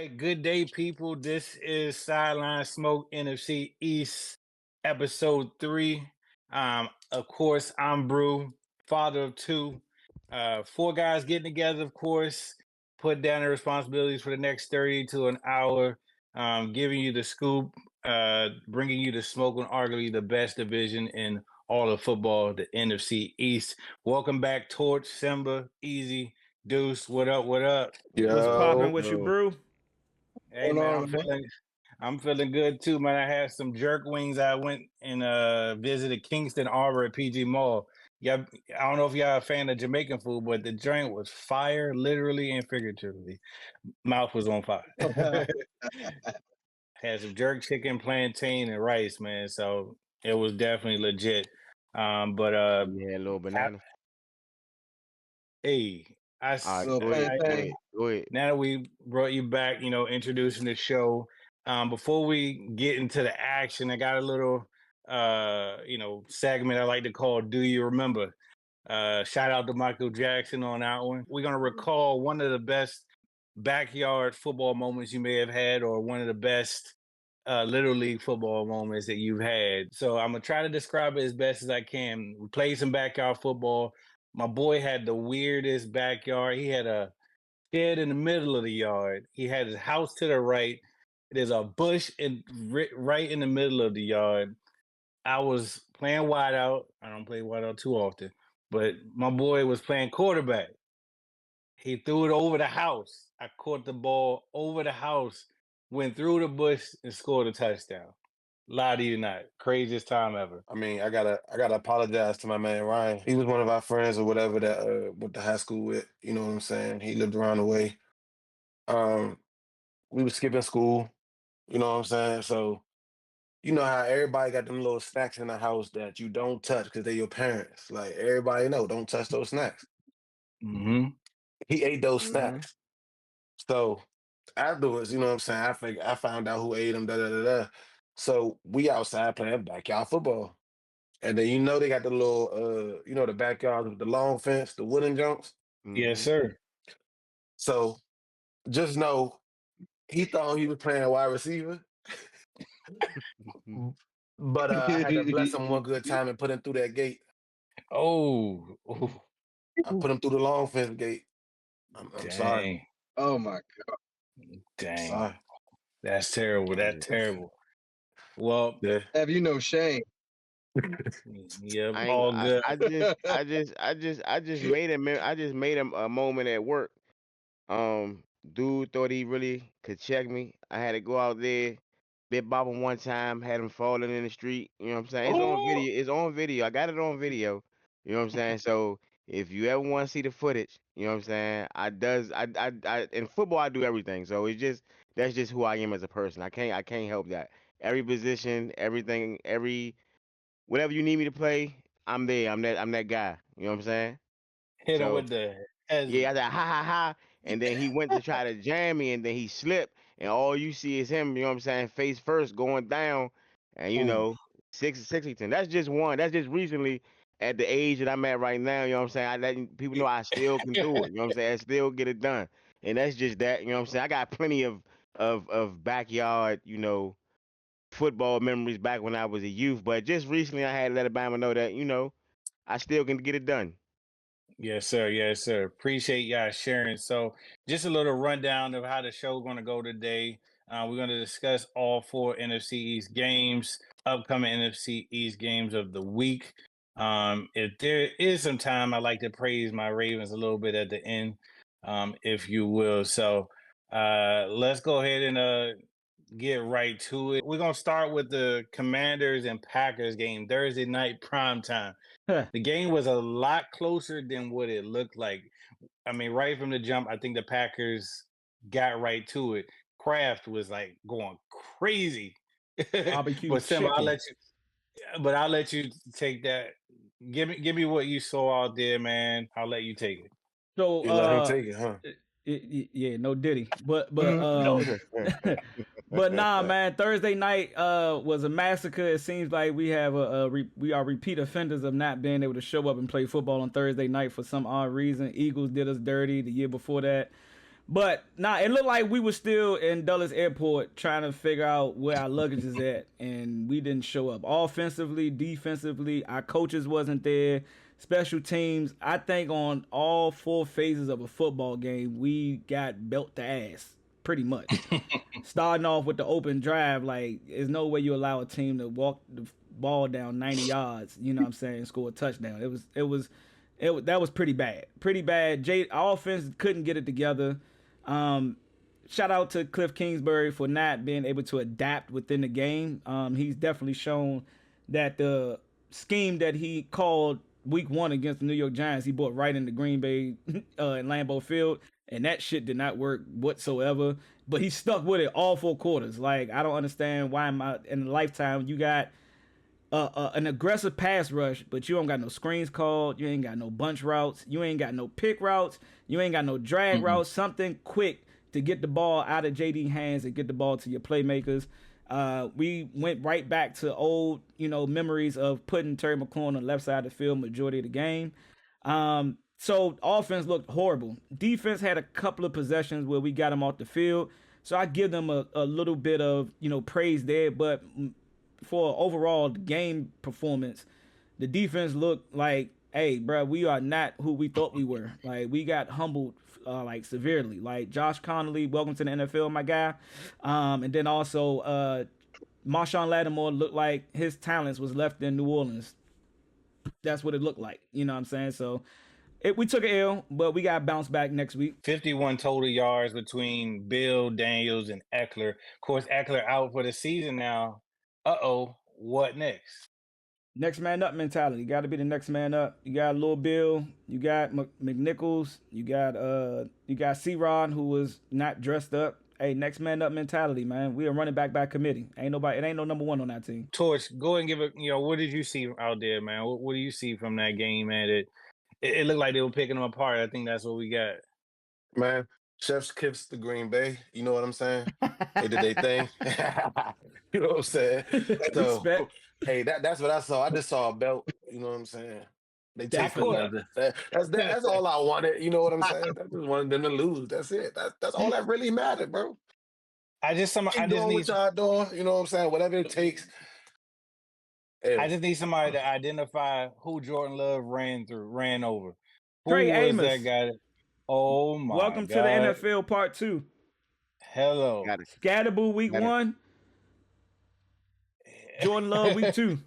right, good day, people. This is Sideline Smoke, NFC East, episode 3. Of course, I'm Brew, father of 2. 4 guys getting together, of course, put down their responsibilities for the next 30 to an hour, giving you the scoop, bringing you the smoke on arguably the best division in all of football, the NFC East. Welcome back, Torch, Simba, Easy, Deuce. What up? What up? What's popping with you, Yo. Brew? Hey man, I'm feeling good too, man. I had some jerk wings. I went and visited Kingston Arbor at PG Mall. Yeah, I don't know if y'all a fan of Jamaican food, but the joint was fire, literally and figuratively. Mouth was on fire. Had some jerk chicken, plantain, and rice, man. So it was definitely legit. Yeah, little banana. Hey, All right, go ahead. now that we brought you back, introducing the show. Before we get into the action, I got a little segment I like to call Do You Remember? Shout out to Michael Jackson on that one. We're gonna recall one of the best backyard football moments you may have had, or one of the best little league football moments that you've had. So I'm gonna try to describe it as best as I can. We played some backyard football. My boy had the weirdest backyard. He had a shed in the middle of the yard. He had his house to the right. There's a bush right in the middle of the yard. I was playing wide out. I don't play wide out too often, but my boy was playing quarterback. He threw it over the house. I caught the ball over the house, went through the bush, and scored a touchdown. Lie to you not. Craziest time ever. I mean, I gotta apologize to my man Ryan. He was one of our friends or whatever that went to high school with. You know what I'm saying? He lived around the way. We was skipping school. You know what I'm saying? So you know how everybody got them little snacks in the house that you don't touch because they're your parents. Like everybody know, don't touch those snacks. Mm-hmm. He ate those snacks. So afterwards, you know what I'm saying? I found out who ate them. Da da da da. So we outside playing backyard football. And then they got the little the backyard with the long fence, the wooden jumps. Yes, sir. So just know he thought he was playing wide receiver. But I had to bless him one good time and put him through that gate. Oh. I put him through the long fence gate. I'm sorry. Oh my God. Dang. Sorry. That's terrible. That's terrible. Well, have you no shame? Yeah, all good. I just made him. I just made him a moment at work. Dude thought he really could check me. I had to go out there, bit bop him one time, had him falling in the street. You know what I'm saying? It's on video. It's on video. I got it on video. You know what I'm saying? So if you ever want to see the footage, you know what I'm saying? I in football I do everything. So that's just who I am as a person. I can't help that. Every position, everything, whatever you need me to play, I'm there. I'm that guy. You know what I'm saying? Hit him with the yeah, I said ha ha ha, and then he went to try to jam me, and then he slipped, and all you see is him. You know what I'm saying? Face first, going down, and 60-10. That's just one. That's just recently at the age that I'm at right now. You know what I'm saying? I let people know I still can do it. You know what I'm saying? I still get it done, and that's just that. You know what I'm saying? I got plenty of backyard, football memories back when I was a youth, but just recently I had to let Alabama know that I still can get it done. Yes, sir. Yes, sir. Appreciate y'all sharing. So, just a little rundown of how the show's going to go today. We're going to discuss all 4 NFC East games, upcoming NFC East games of the week. If there is some time, I'd like to praise my Ravens a little bit at the end, if you will. So, let's go ahead and get right to it. We're going to start with the Commanders and Packers game, Thursday night primetime. The game was a lot closer than what it looked like. I mean, right from the jump, I think the Packers got right to it. Kraft was like going crazy. Barbecue But Simba, chicken. I'll let you take that. Give me what you saw out there, man. I'll let you take it. So You let him take it, huh? yeah, no Diddy. But No. but nah, man, Thursday night was a massacre. It seems like we have we are repeat offenders of not being able to show up and play football on Thursday night for some odd reason. Eagles did us dirty the year before that. But nah, it looked like we were still in Dulles Airport trying to figure out where our luggage is at, and we didn't show up. Offensively, defensively, our coaches wasn't there. Special teams, I think on all 4 phases of a football game, we got belt to ass, pretty much. Starting off with the open drive, like, there's no way you allow a team to walk the ball down 90 yards, you know what I'm saying, score a touchdown. That was pretty bad. Pretty bad. Our offense couldn't get it together. Shout out to Cliff Kingsbury for not being able to adapt within the game. He's definitely shown that the scheme that he called week 1 against the New York Giants, he brought right into Green Bay in Lambeau Field, and that shit did not work whatsoever. But he stuck with it all 4 quarters. Like, I don't understand why in a lifetime you got an aggressive pass rush, but you don't got no screens called, you ain't got no bunch routes, you ain't got no pick routes, you ain't got no drag routes, something quick to get the ball out of JD hands and get the ball to your playmakers. We went right back to old, memories of putting Terry McLaurin on the left side of the field majority of the game. So offense looked horrible. Defense had a couple of possessions where we got them off the field. So I give them a little bit of, praise there. But for overall game performance, the defense looked like, hey, bro, we are not who we thought we were. Like, we got humbled like severely. Like, Josh Connolly, welcome to the NFL, my guy. And then also Marshawn Lattimore looked like his talents was left in New Orleans. That's what it looked like. You know what I'm saying? So we took an L, but we got to bounce back next week. 51 total yards between Bill, Daniels, and Eckler. Of course, Eckler out for the season now. What next? Next man up mentality. Got to be the next man up. You got Lil Bill. You got McNichols. You got C-Rod, who was not dressed up. Hey, next man up mentality, man. We are running back by committee. It ain't no number 1 on that team. Torch, go and give it. What did you see out there, man? What do you see from that game, man? It looked like they were picking them apart. I think that's what we got. Man, chef's kiss the Green Bay. You know what I'm saying? They did their thing. You know what I'm saying? So, Respect. hey, that's what I saw. I just saw a belt. You know what I'm saying? They take Definitely. that's all I wanted. You know what I'm saying? I just wanted them to lose. That's it. That's all that really mattered, bro. I just doing what y'all doing. You know what I'm saying? Whatever it takes. I just need somebody to identify who Jordan Love ran over. Trey Amos. That guy? Oh my Welcome God. to the NFL Part 2. Hello. Scatterboo week 1. Jordan Love week 2.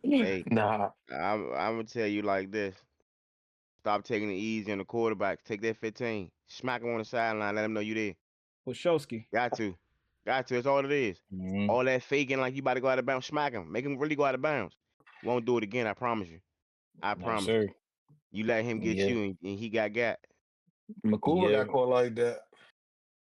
Hey, nah. I'm gonna tell you like this. Stop taking it easy on the quarterbacks. Take that 15. Smack him on the sideline. Let him know you there. Wachowski. Got to. That's all it is. Mm-hmm. All that faking like you about to go out of bounds. Smack him. Make him really go out of bounds. Won't do it again. I promise you. I promise you. You let him get you and he got. McCool got caught like that.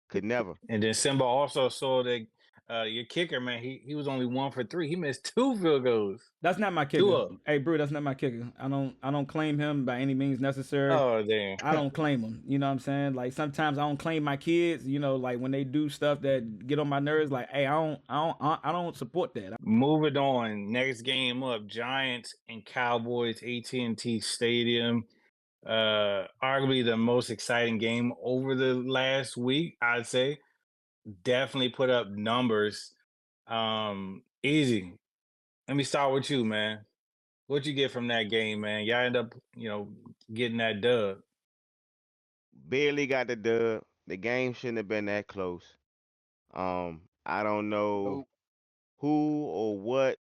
Could never. And then Simba also saw that your kicker, man, he was only 1 for 3. He missed 2 field goals. That's not my kicker. Hey, Brew, that's not my kicker. I don't claim him by any means necessary. Oh, damn. I don't claim him. You know what I'm saying? Like, sometimes I don't claim my kids, like when they do stuff that get on my nerves, like, hey, I don't support that. Moving on. Next game up, Giants and Cowboys, AT&T Stadium. Arguably the most exciting game over the last week, I'd say. Definitely put up numbers. Easy. Let me start with you, man. What'd you get from that game, man? Y'all end up, getting that dub. Barely got the dub. The game shouldn't have been that close. I don't know who or what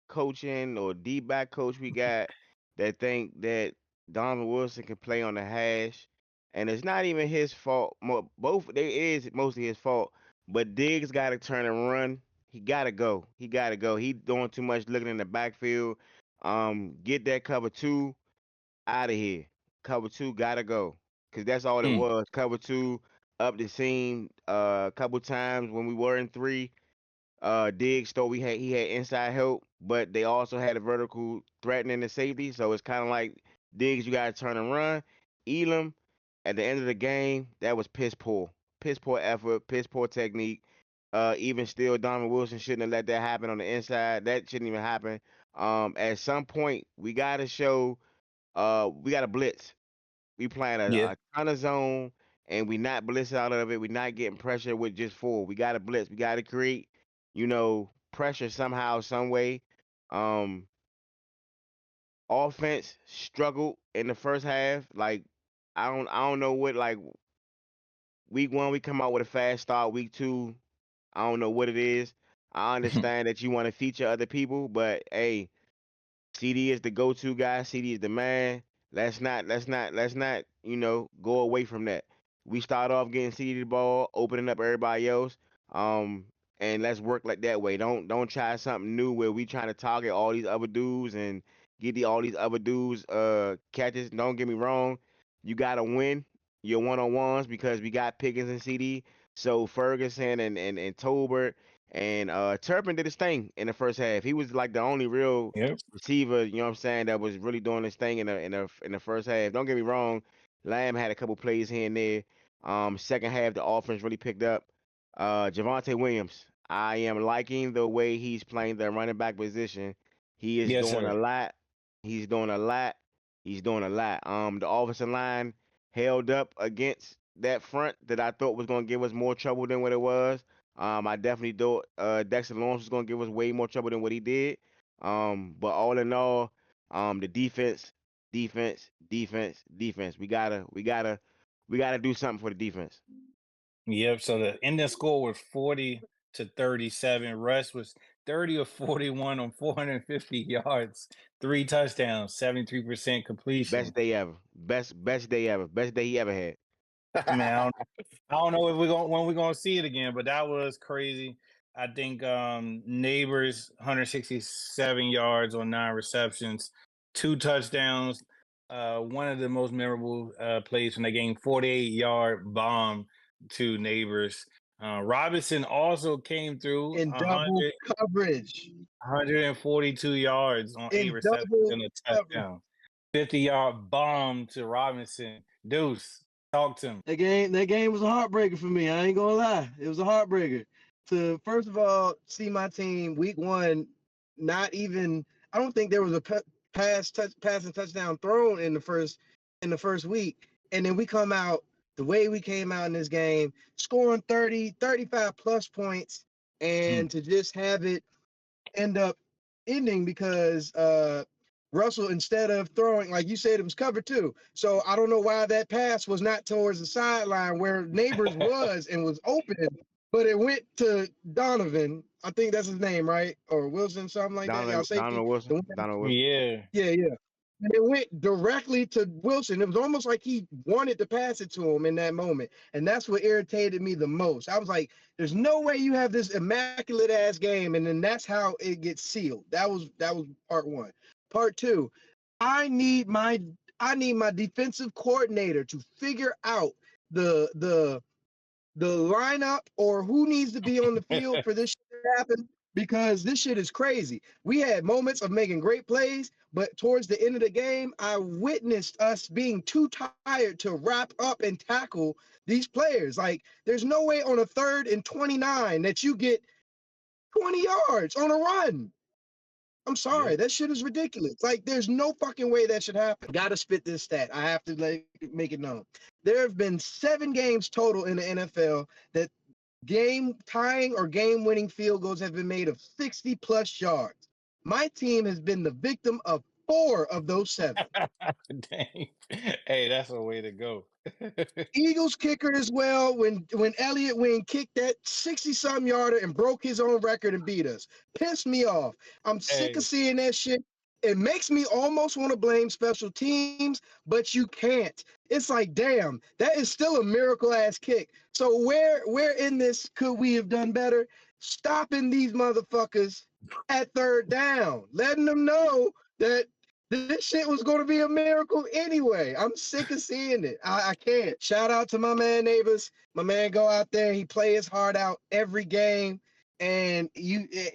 coaching or D-back coach we got that think that Donovan Wilson can play on the hash. And it's not even his fault. It is mostly his fault. But Diggs got to turn and run. He got to go. He doing too much looking in the backfield. Get that cover 2 out of here. Cover 2 got to go. Because that's all it was. Cover 2 up the seam a couple times when we were in 3. Diggs thought he had inside help, but they also had a vertical threatening the safety. So it's kind of like, Diggs, you got to turn and run. Elam, at the end of the game, that was piss poor. Piss poor effort, piss poor technique. Even still, Donovan Wilson shouldn't have let that happen on the inside. That shouldn't even happen. At some point, we got to show, we got to blitz. We playing a ton of zone, and we not blitzing out of it. We're not getting pressure with just 4. We got to blitz. We got to create, pressure somehow, some way. Um, Offense struggled in the first half. Like I don't know what, like, week 1 we come out with a fast start. Week 2, I don't know what it is. I understand that you want to feature other people, but hey, CD is the go-to guy. CD is the man. Let's not go away from that. We start off getting CD the ball, opening up everybody else. Um, and let's work like that way. Don't try something new where we trying to target all these other dudes and get all these other dudes catches. Don't get me wrong, you gotta win your one-on-ones because we got Pickens and CD. So Ferguson and Tolbert and Turpin did his thing in the first half. He was like the only real Yep. receiver, you know what I'm saying, that was really doing this thing in the first half. Don't get me wrong, Lamb had a couple plays here and there. Second half the offense really picked up. Javonte Williams, I am liking the way he's playing the running back position. He is Yes, doing sir. a lot. He's doing a lot. He's doing a lot. The offensive line held up against that front that I thought was going to give us more trouble than what it was. I definitely thought Dexter Lawrence was going to give us way more trouble than what he did. But all in all, the defense. We gotta do something for the defense. Yep. So the ending score was 40-37. Russ was 30 of 41 on 450 yards, 3 touchdowns, 73% completion. Best day ever. Best day ever. Best day he ever had. Man, I don't know if when we're gonna see it again, but that was crazy. I think Neighbors 167 yards on 9 receptions, 2 touchdowns. One of the most memorable plays from the game, 48-yard bomb to Neighbors. Robinson also came through In double coverage. 142 yards on 8 In receptions double and a coverage. touchdown. 50-yard bomb to Robinson. Deuce, talk to him. That game was a heartbreaker for me. I ain't gonna lie. It was a heartbreaker. To first of all see my team week 1, not even, I don't think there was a passing touchdown thrown in the first week. And then we come out the way we came out in this game, scoring 30, 35 plus points, and to just have it end up ending because Russell, instead of throwing, like you said, it was covered too. So I don't know why that pass was not towards the sideline where Neighbors was and was open, but it went to Donovan. I think that's his name, right? Or Wilson, something like that. Y'all safety. Donald Wilson. Yeah. Yeah. And it went directly to Wilson. It was almost like he wanted to pass it to him in that moment. And that's what irritated me the most. I was like, there's no way you have this immaculate ass game. And then that's how it gets sealed. That was part 1. Part 2, I need my defensive coordinator to figure out the lineup or who needs to be on the field for this shit to happen, because this shit is crazy. We had moments of making great plays, but towards the end of the game, I witnessed us being too tired to wrap up and tackle these players. Like, there's no way on a 3rd and 29 that you get 20 yards on a run. I'm sorry, that shit is ridiculous. Like, there's no fucking way that should happen. Gotta spit this stat. I have to make it known. There have been 7 games total in the NFL that game-tying or game-winning field goals have been made of 60-plus yards. My team has been the victim of 4 of those 7. Dang. Hey, that's a way to go. Eagles kicker as well, when Elliott Wing kicked that 60-something yarder and broke his own record and beat us. Pissed me off. I'm sick of seeing that shit. It makes me almost want to blame special teams, but you can't. It's like, damn, that is still a miracle-ass kick. So where in this could we have done better? Stopping these motherfuckers at 3rd down, letting them know that this shit was going to be a miracle anyway. I'm sick of seeing it. I can't. Shout out to my man Neighbors. My man go out there. He play his heart out every game. And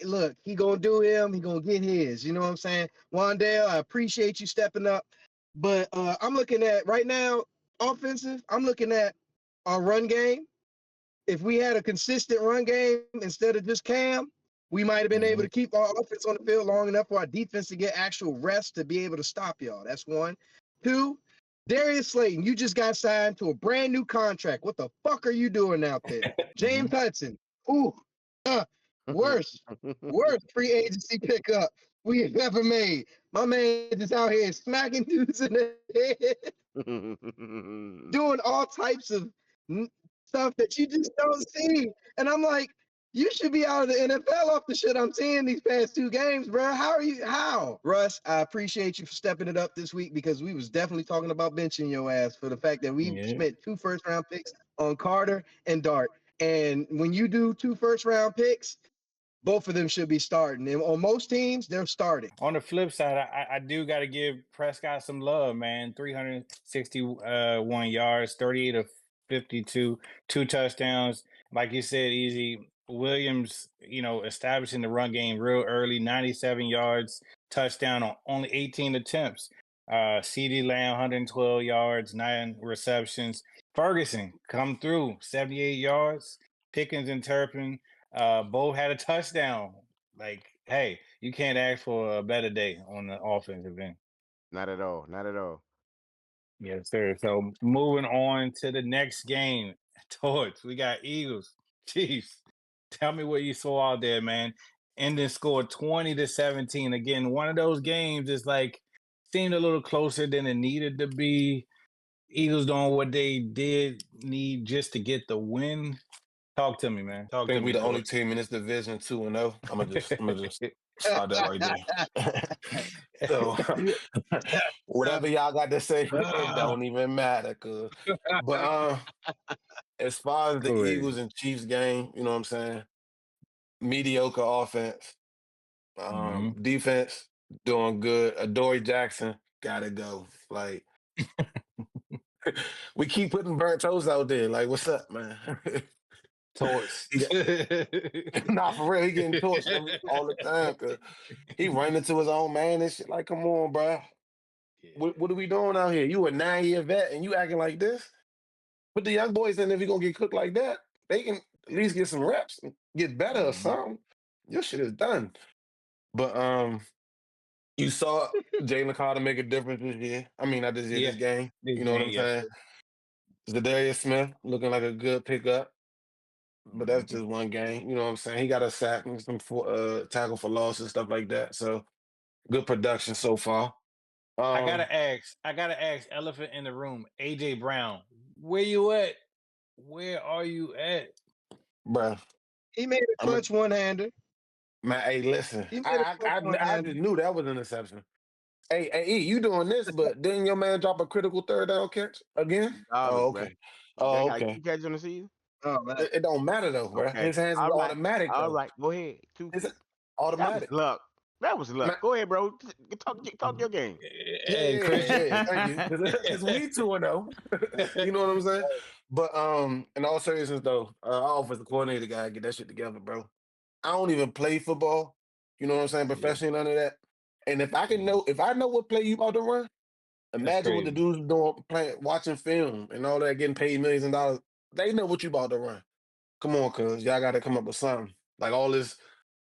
look, he going to do him. He going to get his. You know what I'm saying? Wandale, I appreciate you stepping up. But I'm looking at right now, offensive, I'm looking at our run game. If we had a consistent run game instead of just Cam, we might have been able to keep our offense on the field long enough for our defense to get actual rest to be able to stop y'all. That's 1. 2, Darius Slayton, you just got signed to a brand new contract. What the fuck are you doing out there? James Hudson, worst free agency pickup we have ever made. My man is out here smacking dudes in the head, doing all types of stuff that you just don't see. And I'm like, you should be out of the NFL off the shit I'm seeing these past 2 games, bro. How? Russ, I appreciate you for stepping it up this week because we was definitely talking about benching your ass for the fact that we spent 2 first-round picks on Carter and Dart. And when you do 2 first-round picks, both of them should be starting. And on most teams, they're starting. On the flip side, I do got to give Prescott some love, man. 361 yards, 38 of 52, 2 touchdowns. Like you said, Easy. Williams, establishing the run game real early, 97 yards, touchdown on only 18 attempts. CeeDee Lamb, 112 yards, 9 receptions. Ferguson, come through, 78 yards. Pickens and Turpin, both had a touchdown. Like, hey, you can't ask for a better day on the offensive end. Not at all. Not at all. Yes, sir. So moving on to the next game. Torch, we got Eagles, Chiefs. Tell me what you saw out there, man. Ending score 20-17. Again, one of those games is like seemed a little closer than it needed to be. Eagles doing what they did need just to get the win. Talk to me, man. I think we the only team in this division 2-0. I'm gonna just start that right there. So whatever y'all got to say, it don't even matter. But as far as the Eagles and Chiefs game, you know what I'm saying? Mediocre offense. Defense doing good. Adoree Jackson gotta go. Like we keep putting burnt toast out there. Like, what's up, man? Torch. Nah, for real, he getting torched all the time because he running into his own man and shit. Like, come on, bro. Yeah. What are we doing out here? You a 9-year vet and you acting like this? Put the young boys in if you're gonna get cooked like that. They can at least get some reps and get better or something. Your shit is done. But you saw Jalen Carter make a difference this year. I mean, not this year, this game. You know what I'm saying? Zadarius Smith looking like a good pickup. But that's just one game. You know what I'm saying? He got a sack and some tackle for loss and stuff like that. So good production so far. I gotta ask, elephant in the room, AJ Brown, where you at? Where are you at? Bruh. He made a clutch one-hander. Man, hey, listen. I just knew that was an interception. Hey, E, you doing this, but didn't your man drop a critical third down catch again? Okay. Okay. 2 catches on the season? Oh, man. It don't matter though, bro. Okay. His hands are automatic. All right, go ahead. It's automatic. That was luck. Go ahead, bro. Talk your game. Hey, Chris, thank you. It's we 2-0. You know what I'm saying? But in all seriousness though, our offensive coordinator gotta get that shit together, bro. I don't even play football. You know what I'm saying? Professionally, none of that. And if I know what play you about to run, imagine what the dudes doing, watching film and all that, getting paid millions of dollars. They know what you about to run. Come on, cuz y'all got to come up with something. Like all this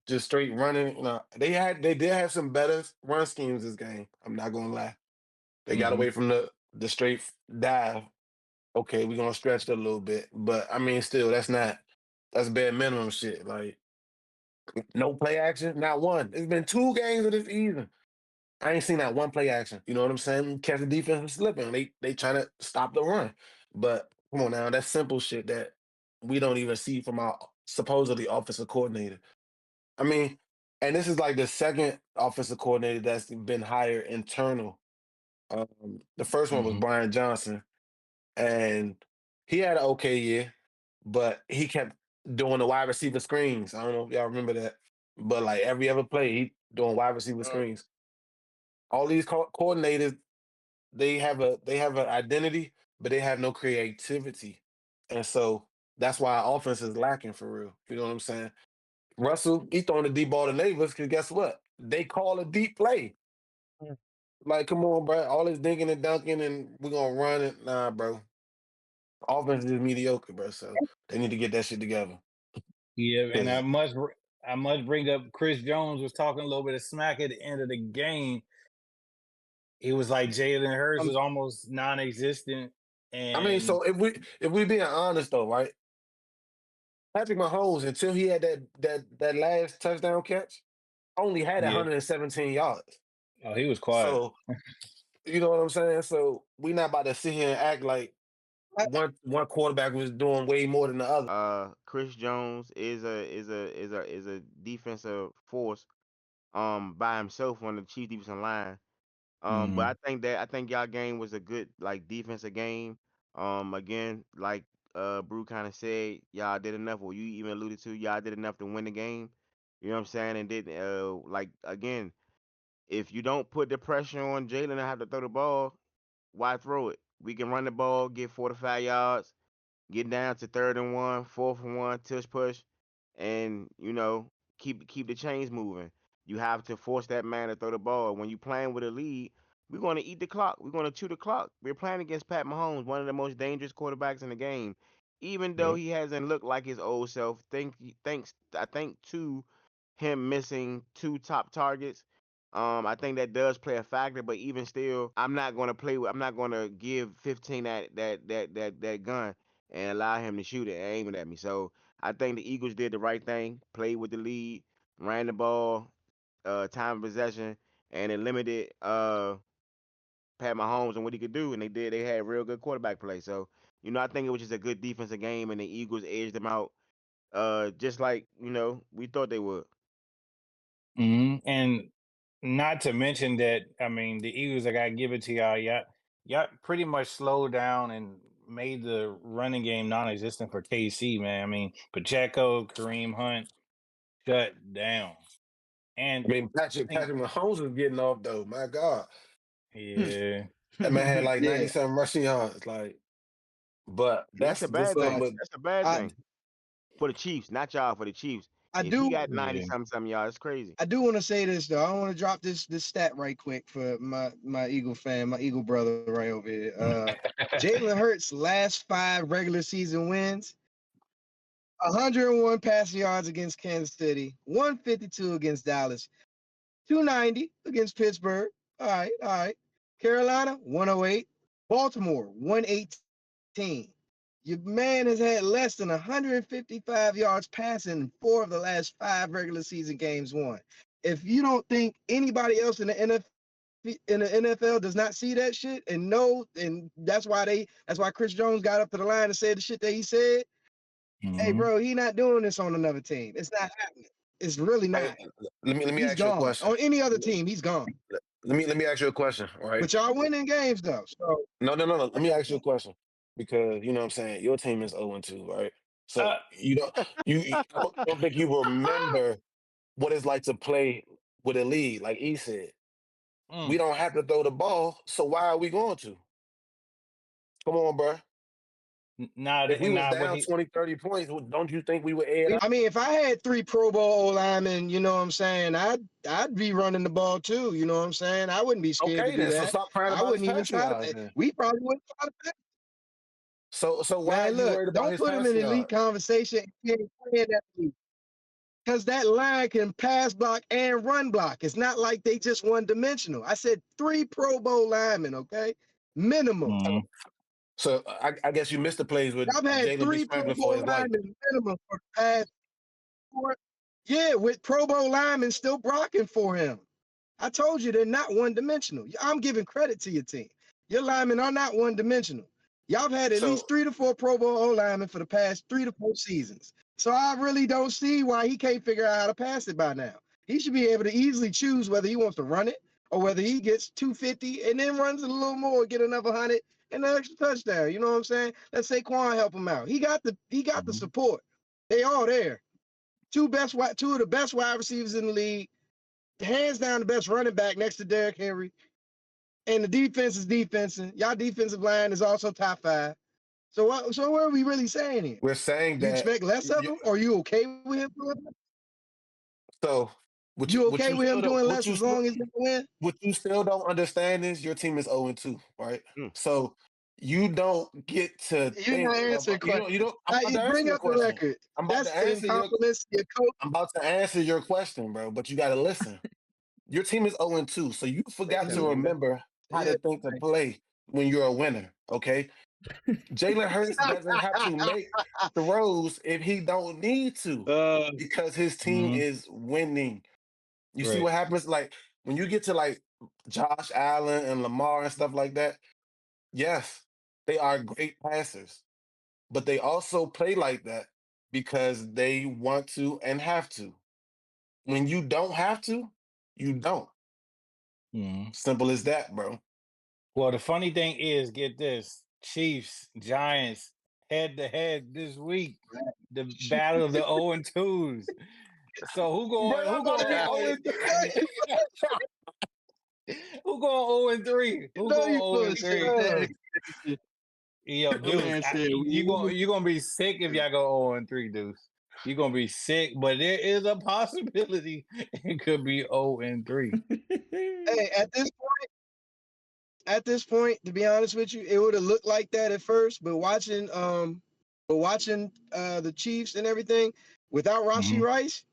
just straight running. They did have some better run schemes this game. I'm not gonna lie. They got away from the straight dive. Okay, we're gonna stretch it a little bit, but I mean, still, that's bare minimum shit. Like no play action, not one. It's been 2 games of this season. I ain't seen that one play action. You know what I'm saying? Catch the defense from slipping. They trying to stop the run. But come on now, that's simple shit that we don't even see from our supposedly offensive coordinator. I mean, and this is like the second offensive coordinator that's been hired internal. The first one was Brian Johnson, and he had an okay year, but he kept doing the wide receiver screens. I don't know if y'all remember that, but like every other play, he doing wide receiver screens. All these coordinators, they have an identity, but they have no creativity, and so that's why our offense is lacking for real. You know what I'm saying? Russell, he throwing the deep ball to neighbors because guess what? They call a deep play. Like, come on, bro. All this dinking and dunking and we're going to run it. Nah, bro. Offense is mediocre, bro. So they need to get that shit together. Yeah, and I must bring up Chris Jones was talking a little bit of smack at the end of the game. He was like Jalen Hurts was almost non-existent. And I mean, so if we being honest though, right? Patrick Mahomes, until he had that last touchdown catch, only had 117 yards. Oh, he was quiet. So you know what I'm saying? So we not about to sit here and act like one quarterback was doing way more than the other. Chris Jones is a defensive force by himself on the Chiefs defensive line. But I think y'all game was a good like defensive game. Again, like Brew kind of said, y'all did enough, or you even alluded to, y'all did enough to win the game. You know what I'm saying? And did like again, if you don't put the pressure on Jalen to have to throw the ball, why throw it? We can run the ball, get 4 to 5 yards, get down to 3rd and 1, 4th and 1, tush push, and keep the chains moving. You have to force that man to throw the ball. When you playing with a lead, we're going to eat the clock. We're going to chew the clock. We're playing against Pat Mahomes, one of the most dangerous quarterbacks in the game. Even though he hasn't looked like his old self, I think to him missing 2 top targets. I think that does play a factor, but even still, I'm not going to give 15 that gun and allow him to shoot it and aim it at me. So I think the Eagles did the right thing, played with the lead, ran the ball, time of possession, and it limited Pat Mahomes and what he could do. And they had real good quarterback play. So I think it was just a good defensive game, and the Eagles edged them out, just like we thought they would. And not to mention that, I mean, the Eagles, I got to give it to y'all pretty much slowed down and made the running game non-existent for KC, man. I mean, Pacheco, Kareem Hunt shut down. And I mean, Patrick Mahomes was getting off though. My God, yeah, that man had like 90-something rushing yards. Like, but that's a bad thing. That's a bad thing for the Chiefs, not y'all. For the Chiefs, he got 90-something yards. It's crazy. I do want to say this though. I want to drop this stat right quick for my Eagle fan, my Eagle brother right over here. Jalen Hurts' last 5 regular season wins: 101 passing yards against Kansas City, 152 against Dallas, 290 against Pittsburgh. All right. Carolina, 108. Baltimore, 118. Your man has had less than 155 yards passing in 4 of the last 5 regular season games won. If you don't think anybody else in the NFL does not see that shit and know, and that's why Chris Jones got up to the line and said the shit that he said. Hey, bro, he not doing this on another team. It's not happening. It's really not. Let me he's ask you a question. On any other team, he's gone. Let me ask you a question, right? But y'all winning games though. So no. Let me ask you a question, because you know what I'm saying, your team is 0-2, right? So you don't think you remember what it's like to play with a lead, like he said. We don't have to throw the ball, so why are we going to? Come on, bro. If we was down 20, 30 points, don't you think we would add up? I mean, if I had 3 Pro Bowl linemen, you know what I'm saying, I'd be running the ball too. You know what I'm saying? I wouldn't be scared to do that. So stop crying about I wouldn't even try to. We probably wouldn't try to pass. So why are you worried about his don't put him in elite conversation because that line can pass block and run block. It's not like they just one dimensional. I said 3 Pro Bowl linemen, okay, minimum. So I guess you missed the plays with I've had 3 Pro Bowl linemen minimum for the past 4. Yeah, with Pro Bowl linemen still blocking for him. I told you they're not one dimensional. I'm giving credit to your team. Your linemen are not one dimensional. Y'all have had at least 3 to 4 Pro Bowl linemen for the past 3 to 4 seasons. So I really don't see why he can't figure out how to pass it by now. He should be able to easily choose whether he wants to run it or whether he gets 250 and then runs it a little more, get another 100 and an extra touchdown. You know what I'm saying? Let's say Saquon help him out. He got the support. They all there. 2 of the best wide receivers in the league, hands down the best running back next to Derrick Henry. And the defense is defensing. Y'all defensive line is also top 5. So what are we really saying here? We're saying that you expect less of him, or you okay with him doing that? So you okay with him doing less as long as he win? What you still don't understand is your team is 0-2, right? So you don't get to You're not answering questions. You bring up the record. I'm about to answer your question, bro, but you got to listen. Your team is 0-2, so you forgot to remember how to think to play when you're a winner. Okay, Jalen Hurts doesn't have to make throws if he don't need to because his team is winning. You see Right. what happens? Like when you get to like Josh Allen and Lamar and stuff like that, yes, they are great passers, but they also play like that because they want to and have to. When you don't have to, you don't. Mhm. Simple as that, bro. Well, the funny thing is, get this: Chiefs, Giants, head to head this week. The battle of the 0 and 2s. So who going? I'm Who about to be going? 0 Who going 0 and 3? Who No, you full going of 0 and 3? shit. Yo, The Deuce, man said, you gonna be sick if y'all go 0 and 3, Deuce. You're gonna be sick, but there is a possibility it could be 0 and 3. hey, at this point, to be honest with you, it would have looked like that at first, but watching the Chiefs and everything without Rashi Mhm. Rice,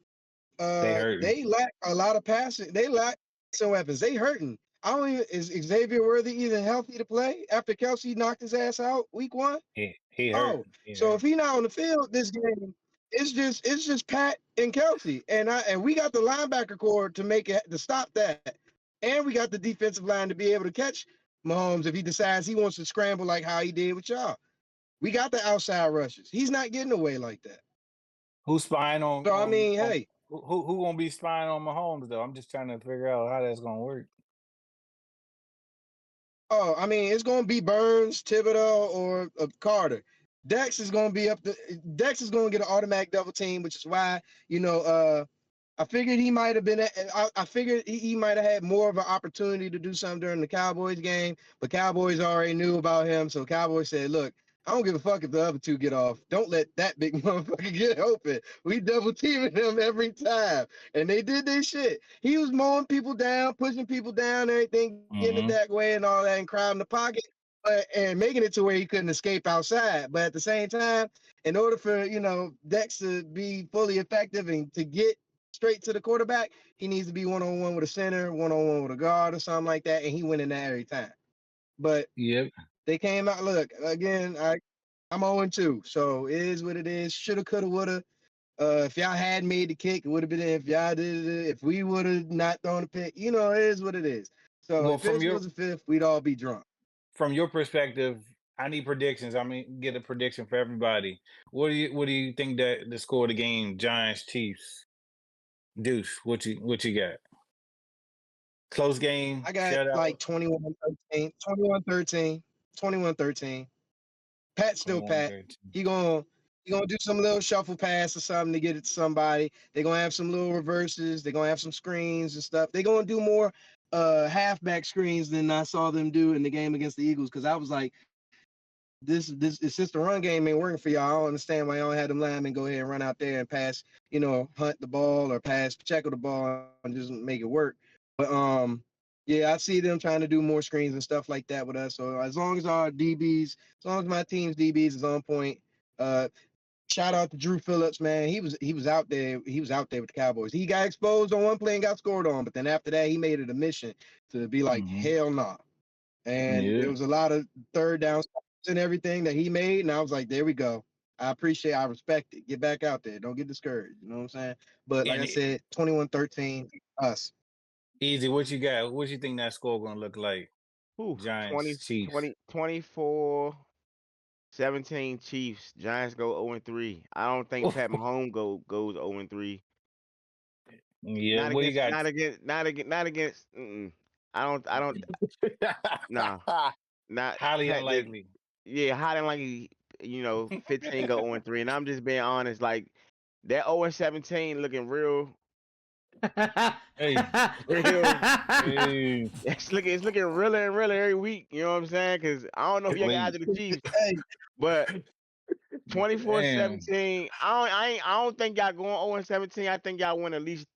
They hurt. they lack a lot of passing. They lack some weapons. They hurting. I don't even is Xavier Worthy even healthy to play after Kelsey knocked his ass out week 1? He hurt. Oh, He so hurt. if he not on the field this game, it's just Pat and Kelsey, and we got the linebacker core to make it to stop that, and we got the defensive line to be able to catch Mahomes if he decides he wants to scramble like how he did with y'all. We got the outside rushes. He's not getting away like that. Who's spying on? So I mean, hey, Who gonna be spying on Mahomes though? I'm just trying to figure out how that's gonna work. oh, I mean, it's gonna be Burns, Thibodeau, or Carter. Dex is gonna be Dex is gonna get an automatic double team, which is why I figured he might have been. I figured he might have had more of an opportunity to do something during the Cowboys game, but Cowboys already knew about him, so Cowboys said, "Look, I don't give a fuck if the other two get off. Don't let that big motherfucker get open. We double teaming him every time." And they did their shit. He was mowing people down, pushing people down, everything, getting it that way and all that, and crowding the pocket, and making it to where he couldn't escape outside. But at the same time, in order for Dex to be fully effective and to get straight to the quarterback, he needs to be one-on-one with a center, one-on-one with a guard or something like that, and he went in there every time. But Yep. they came out. Look, again, I'm 0-2, so it is what it is. Shoulda, coulda, woulda. If y'all had made the kick, it would have been if y'all did it. If we would have not thrown the pick, it is what it is. So Well, if this was a fifth, we'd all be drunk. from your perspective, I need predictions. I mean, get a prediction for everybody. What do you think that the score of the game? Giants Chiefs. Deuce, what you got? Close game. I got Shutout. like 21-13, 21-13, 21-13. Pat's still Pat. 21-13. He gonna do some little shuffle pass or something to get it to somebody. They're gonna have some little reverses. They're gonna have some screens and stuff. They're gonna do more halfback screens than I saw them do in the game against the Eagles, because I was like, this it's just the run game ain't working for y'all. I don't understand why y'all had them linemen go ahead and run out there and pass, hunt the ball or pass Pacheco the ball and just make it work. But yeah, I see them trying to do more screens and stuff like that with us. So as long as our DBs, as long as my team's DBs is on point, shout out to Drew Phillips, man. He was out there. He was out there with the Cowboys. He got exposed on one play and got scored on, but then after that, he made it a mission to be like, hell no. Nah. And there was a lot of third down and everything that he made, and I was like, there we go. I respect it. Get back out there. Don't get discouraged. You know what I'm saying? But like I said, 21-13, us. Easy, what you got? What you think that score gonna look like? Giants, Chiefs. 24-17 Chiefs. Giants go 0-3. I don't think Pat Mahomes goes 0-3. Yeah, what you got? Not against. I don't. Nah, not highly Pat unlikely. Yeah, highly unlikely. 15 go 0-3, and I'm just being honest. Like that 0-17 looking real. Hey. It's looking realer and realer every week. You know what I'm saying? Because I don't know if y'all guys are the Chiefs, but 24-17. I don't think y'all going 0-17. I think y'all win at least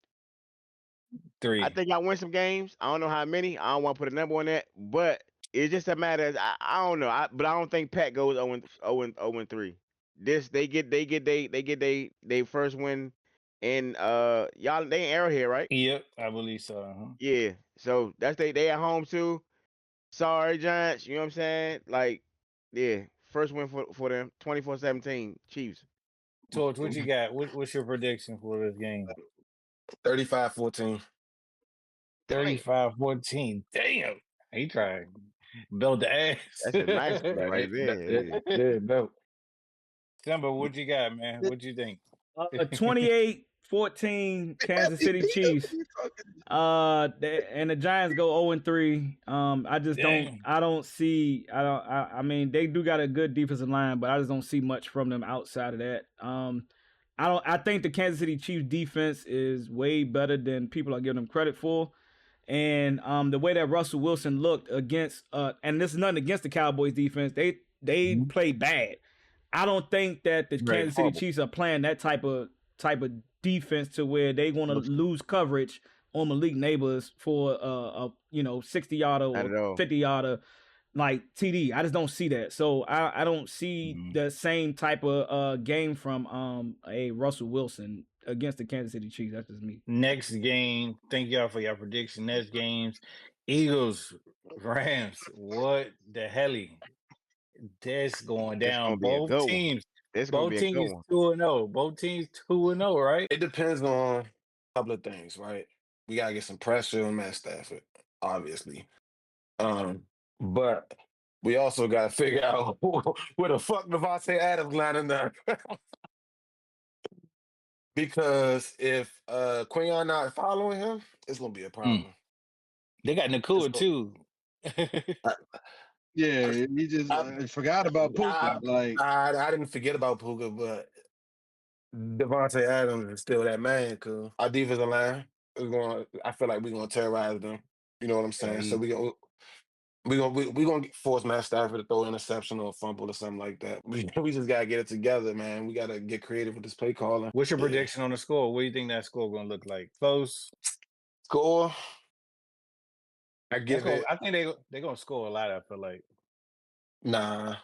3. I think y'all win some games. I don't know how many. I don't want to put a number on that, but it's just a matter of I don't know. But I don't think Pat goes 0-3. They get they first win in y'all they in Arrowhead, right? Yep, I believe so. Yeah. So that's they at home too. Sorry, Giants. You know what I'm saying? Like, yeah, first win for them. 24-17 Chiefs. Torch, what you got? What's your prediction for this game? 35-14. 35-14. Damn. He tried to build the ass. That's a nice one right there. Yeah, no. Simba, what you got, man? What you think? 28-14 Kansas City Chiefs. And the Giants go 0-3. I just Damn. I mean, they do got a good defensive line, but I just don't see much from them outside of that. I think the Kansas City Chiefs defense is way better than people are giving them credit for. And the way that Russell Wilson looked against and this is nothing against the Cowboys defense, they played bad. I don't think that the Kansas City Chiefs are playing that type of defense to where they want to lose coverage on Malik Neighbors for a 60-yarder or 50-yarder like TD. I just don't see that. So I don't see the same type of game from a Russell Wilson against the Kansas City Chiefs. That's just me. Next game, thank y'all for your prediction. Next games, Eagles, Rams. What the hell? That's going down. Both teams. Both teams 2-0. Both teams 2-0, right? It depends on a couple of things, right? We gotta get some pressure on Matt Stafford, obviously. But we also gotta figure out where the fuck Devontae Adams lining up. Because if Quinyon not following him, it's gonna be a problem. They got Nakua too. Yeah, he just forgot about Puka. I didn't forget about Puka, but Devontae Adams is still that man. Cause our defensive line is going. I feel like we're gonna terrorize them. You know what I'm saying? So we're gonna force Matt Stafford to throw an interception or a fumble or something like that. We just gotta get it together, man. We gotta get creative with this play calling. What's your prediction on the score? What do you think that score gonna look like? Close score. I think they're gonna score a lot. I feel like. Nah.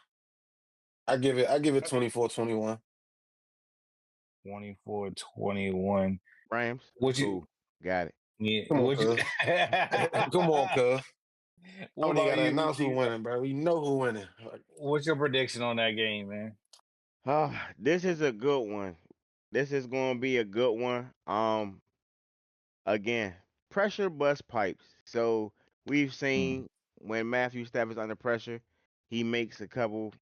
I give it 24-21. 24-21. Rams. What you got it? Yeah. Come on, cuz. Come on, cuz. What Only about gotta you? announce who winning, bro. We know who winning. What's your prediction on that game, man? This is a good one. This is gonna be a good one. Again, pressure bust pipes. So we've seen when Matthew Stafford's under pressure, he makes a couple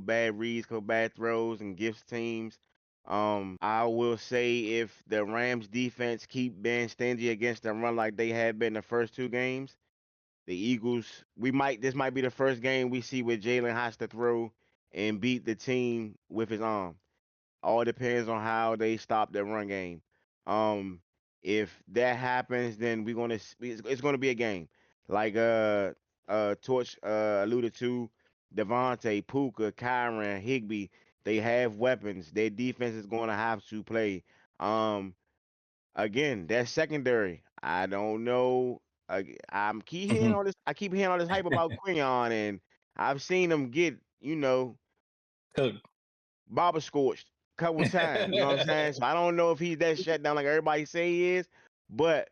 bad reads, couple bad throws, and gives teams. I will say if the Rams defense keep being stingy against the run like they have been the first two games, the Eagles, this might be the first game we see where Jalen has to throw and beat the team with his arm. All depends on how they stop their run game. If that happens, then it's gonna be a game. Like Torch alluded to, Devontae, Puka, Kyron, Higbee, they have weapons. Their defense is gonna have to play. Again, that secondary. I don't know. I keep hearing all this. I keep hearing all this hype about Quinyon, and I've seen him get, Baba scorched a couple times. You know what I'm saying? So I don't know if he's that shut down like everybody say he is. But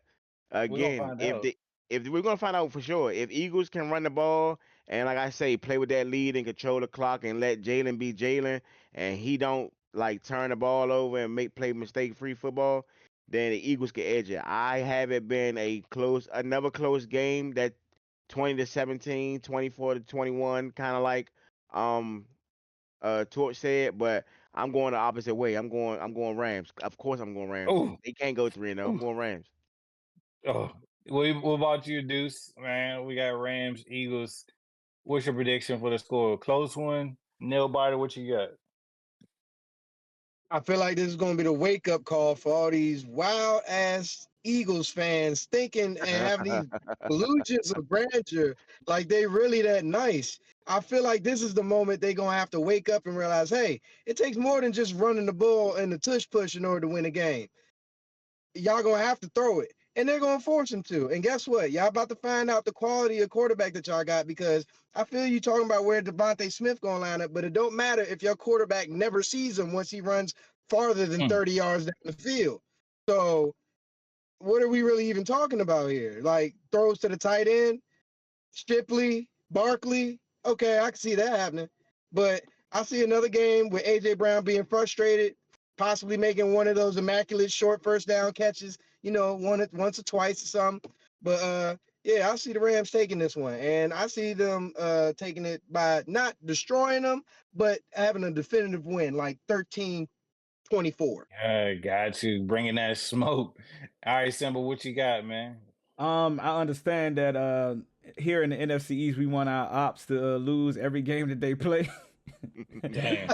again, if we're gonna find out for sure, if Eagles can run the ball and like I say, play with that lead and control the clock and let Jalen be Jalen, and he don't like turn the ball over and play mistake-free football, then the Eagles can edge it. I haven't been another close game that 20-17, 24-21, kind of like Torch said, but I'm going the opposite way. I'm going Rams. Of course I'm going Rams. Oh. They can't go 3-0. I'm going Rams. Oh. What about you, Deuce? Man, we got Rams, Eagles. What's your prediction for the score? Close one? Nail biter, what you got? I feel like this is going to be the wake-up call for all these wild-ass Eagles fans thinking and having these illusions of grandeur like they really that nice. I feel like this is the moment they're going to have to wake up and realize, hey, it takes more than just running the ball and the tush push in order to win a game. Y'all going to have to throw it, and they're going to force them to. And guess what? Y'all about to find out the quality of quarterback that y'all got, because I feel you talking about where Devontae Smith going to line up, but it don't matter if your quarterback never sees him once he runs farther than 30 yards down the field. So what are we really even talking about here? Like throws to the tight end, Shipley, Barkley, okay, I can see that happening. But I see another game with AJ Brown being frustrated, possibly making one of those immaculate short first down catches, once or twice or something. But yeah, I see the Rams taking this one, and I see them taking it by not destroying them, but having a definitive win, like 13-24. Got you bringing that smoke. All right, Simba, what you got, man? I understand that here in the NFC East, we want our ops to lose every game that they play. Damn.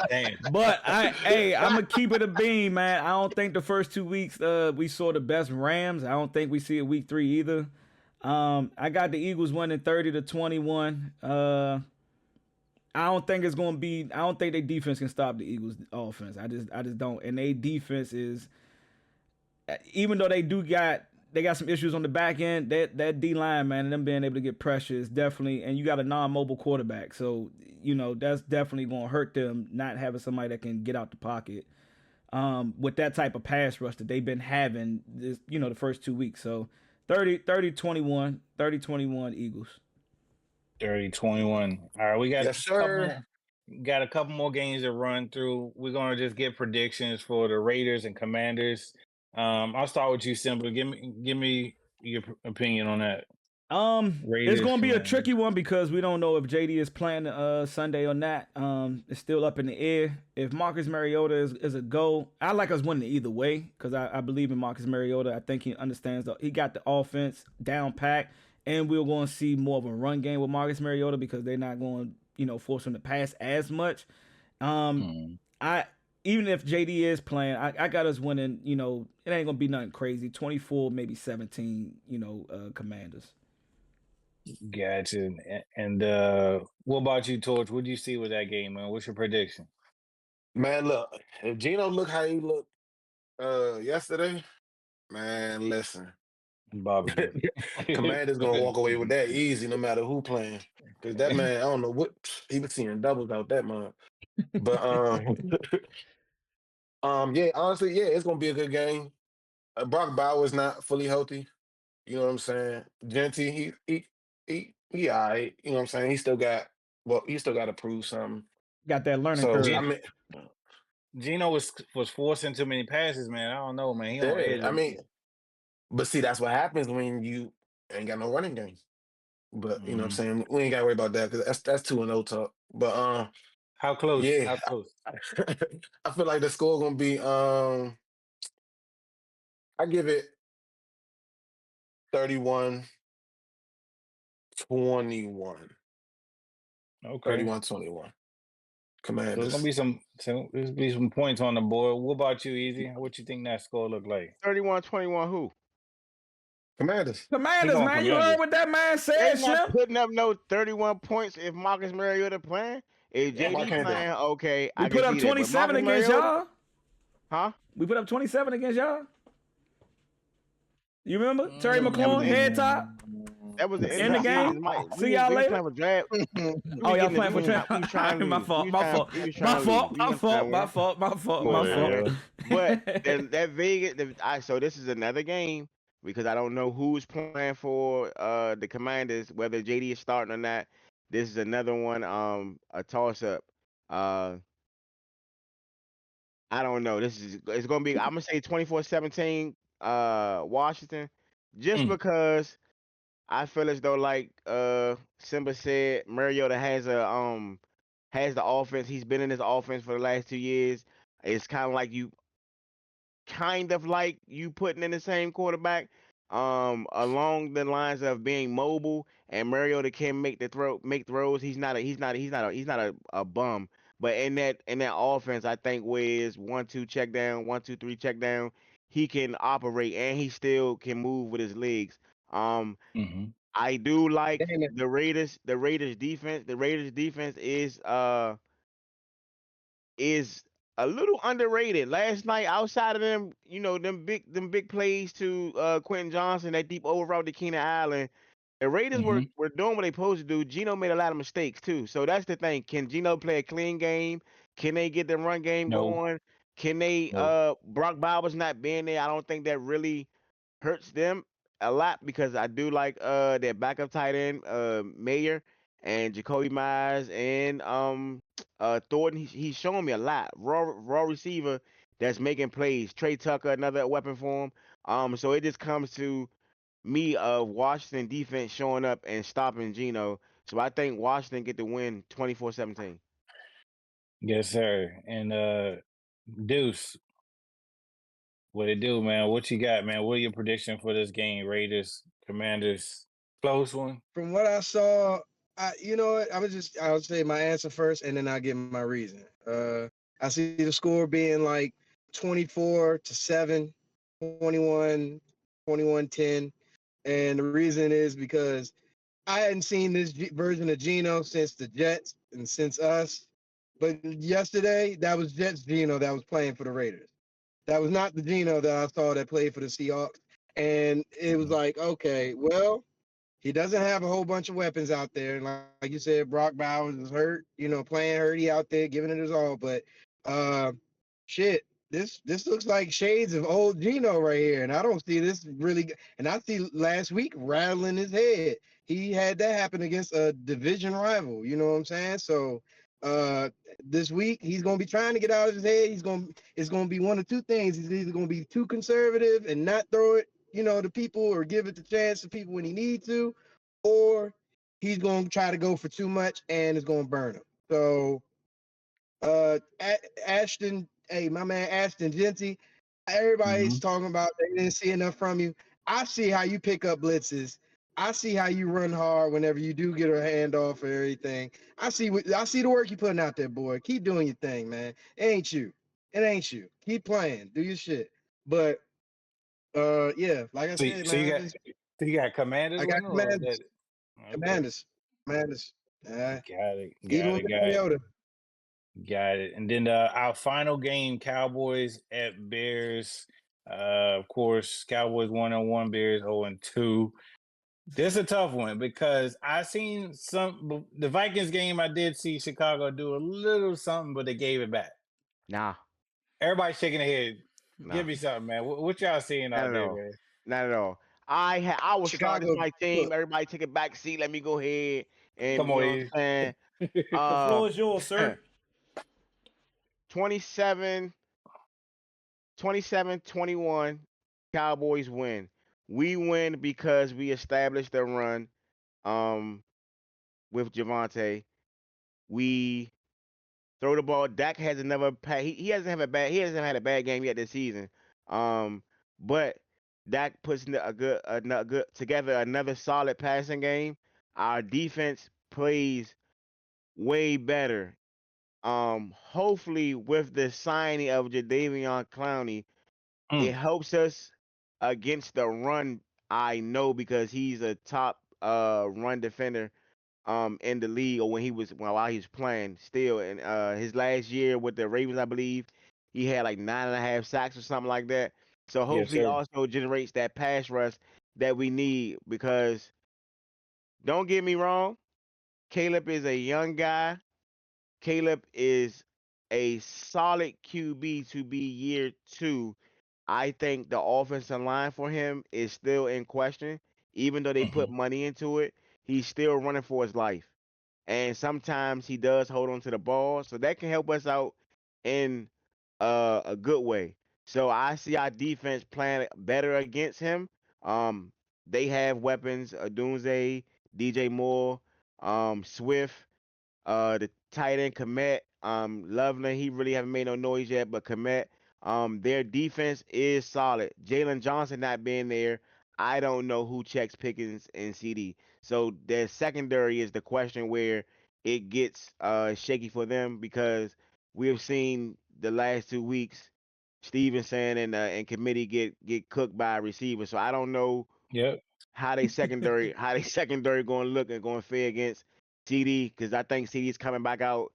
Damn. But I'm gonna keep it a beam, man. I don't think the first 2 weeks we saw the best Rams. I don't think we see it week 3 either. I got the Eagles winning 30-21. I don't think it's gonna be. I don't think their defense can stop the Eagles' offense. I just don't. And their defense is, even though they got some issues on the back end, that D line, man, and them being able to get pressure is definitely. And you got a non-mobile quarterback, so that's definitely gonna hurt them not having somebody that can get out the pocket. With that type of pass rush that they've been having this, the first 2 weeks. So 30-21 Eagles. 30-21. All right, we got Yes, sir. got a couple more games to run through. We're gonna just get predictions for the Raiders and Commanders. I'll start with you, Simba. Give me your opinion on that. It's gonna be a tricky one because we don't know if JD is playing Sunday or not. It's still up in the air. If Marcus Mariota is a go, I like us winning either way because I believe in Marcus Mariota. I think he understands he got the offense down packed, and we're going to see more of a run game with Marcus Mariota because they're not going force him to pass as much. Even if JD is playing, I got us winning. It ain't gonna be nothing crazy. 24, maybe 17. Commanders. Gotcha. And what about you, Torch? What do you see with that game, man? What's your prediction? Man, look, if Gino looked how he looked yesterday, man, listen. Commander's gonna walk away with that easy no matter who playing. Because that man, I don't know what he was seeing doubles out that month. But yeah, honestly, yeah, it's gonna be a good game. Brock Bowers not fully healthy. You know what I'm saying? Genty, he all right. You know what I'm saying? He still got to prove something. Got that learning So curve. I mean, Gino was forcing too many passes, man. I don't know, man. He on edge. I mean, but see, that's what happens when you ain't got no running game. But you know what I'm saying? We ain't gotta worry about that because that's 2-0 talk. But how close? Yeah, How close? I feel like the score gonna be I give it 31-21. Okay. 31-21. Commanders. So there's gonna be some points on the board. What about you, Easy? What you think that score look like? 31-21 who? Commanders, man. You heard what that man said, They're not putting up no 31 points if Marcus Mariota playing. If JD playing, okay. We put up 27 against y'all. Huh? We put up 27 against y'all. You remember? Terry McLaurin, head top. That was in the game. See y'all later. Oh, y'all playing for draft. My fault. But that Vegas. So this is another game because I don't know who's playing for the Commanders, whether JD is starting or not. This is another one. A toss up. I don't know. It's gonna be. I'm gonna say 24-17. Washington, just because. I feel as though, like Simba said, Mariota has the offense. He's been in this offense for the last 2 years. It's kind of like you putting in the same quarterback, along the lines of being mobile. And Mariota can make throws. He's not a bum. But in that offense, I think where it's 1-2 check down, 1-2-3 check down, he can operate and he still can move with his legs. I do like the Raiders defense. The Raiders defense is a little underrated. Last night, outside of them, them big plays to Quentin Johnson, that deep overroute to Keenan Allen, the Raiders were doing what they supposed to do. Geno made a lot of mistakes too. So that's the thing. Can Geno play a clean game? Can they get the run game going? Can they Brock Bowers not being there? I don't think that really hurts them. a lot because I do like their backup tight end, Mayer and Jacoby Myers and Thornton. He's showing me a lot. Raw receiver that's making plays. Trey Tucker, another weapon for him. So it just comes to me of Washington defense showing up and stopping Geno. So I think Washington get the win 24-17. Yes, sir. And Deuce, what it do, man? What you got, man? What are your prediction for this game? Raiders, Commanders, close one. From what I saw, you know what? I'll say my answer first, and then I'll give my reason. I see the score being like 24-7, 21-10, and the reason is because I hadn't seen this version of Geno since the Jets and since us. But yesterday, that was Jets Geno that was playing for the Raiders. That was not the Geno that I saw that played for the Seahawks. And it was like, okay, well, he doesn't have a whole bunch of weapons out there. Like you said, Brock Bowers is hurt, playing hurt. He out there giving it his all. But shit, this looks like shades of old Geno right here. And I don't see this really. And I see last week rattling his head. He had that happen against a division rival. You know what I'm saying? So this week he's gonna be trying to get out of his head. It's gonna be one of two things. He's either gonna be too conservative and not throw it, to people or give it the chance to people when he needs to, or he's going to try to go for too much and it's going to burn him. So, Ashton, hey, my man Ashton Genty, everybody's talking about they didn't see enough from you. I see how you pick up blitzes. I see how you run hard whenever you do get a handoff or everything. I see the work you're putting out there, boy. Keep doing your thing, man. It ain't you. Keep playing. Do your shit. But yeah, like I said, So man. you got Commanders? I got Commanders. Commanders. Got it. Got it. And then our final game, Cowboys at Bears. Of course, Cowboys 1-1, Bears 0-2. This is a tough one because I seen the Vikings game. I did see Chicago do a little something, but they gave it back. Nah. Everybody's shaking their head. Nah. Give me something, man. What y'all seeing out there, man? Not at all. I was Chicago, this my team. Everybody take a back seat. Let me go ahead and come on. What I'm saying? The floor is yours, sir. 27-21. Cowboys win. We win because we established the run with Javonte. We throw the ball. Dak has another he hasn't had a bad game yet this season. But Dak puts a good together another solid passing game. Our defense plays way better. Hopefully with the signing of Jadeveon Clowney, it helps us against the run. I know because he's a top run defender in the league, or while he was playing still. And his last year with the Ravens, I believe, he had like 9.5 sacks or something like that. So hopefully also generates that pass rush that we need, because don't get me wrong, Caleb is a young guy. Caleb is a solid QB to be year 2. I think the offensive line for him is still in question. Even though they put money into it, he's still running for his life. And sometimes he does hold on to the ball. So that can help us out in a good way. So I see our defense playing better against him. They have weapons, Dunze, DJ Moore, Swift, the tight end Komet, Loveland. He really haven't made no noise yet, but Komet, their defense is solid. Jalen Johnson not being there, I don't know who checks Pickens and CD. So their secondary is the question where it gets shaky for them, because we have seen the last 2 weeks Stevenson and committee get cooked by a receiver. So I don't know how they secondary going to look and going to fare against CD, because I think CD is coming back out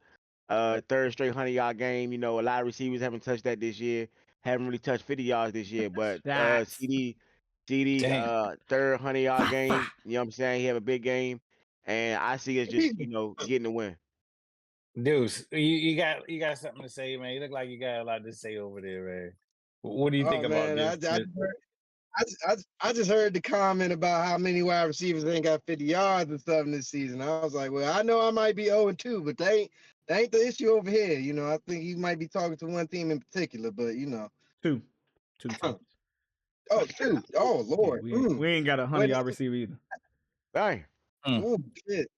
third straight 100-yard game. A lot of receivers haven't touched that this year. Haven't really touched 50 yards this year, but CD third 100-yard game. You know what I'm saying? He have a big game, and I see us just getting the win. Deuce, you got something to say, man? You look like you got a lot to say over there, man. What do you think about this? I just heard the comment about how many wide receivers ain't got 50 yards and stuff this season. I was like, well, I know I might be 0-2, but that ain't the issue over here. I think you might be talking to one team in particular, but Two teams. Oh, two. Oh, Lord. Yeah, we ain't got a 100-yard receiver either. Dang. Oh, shit.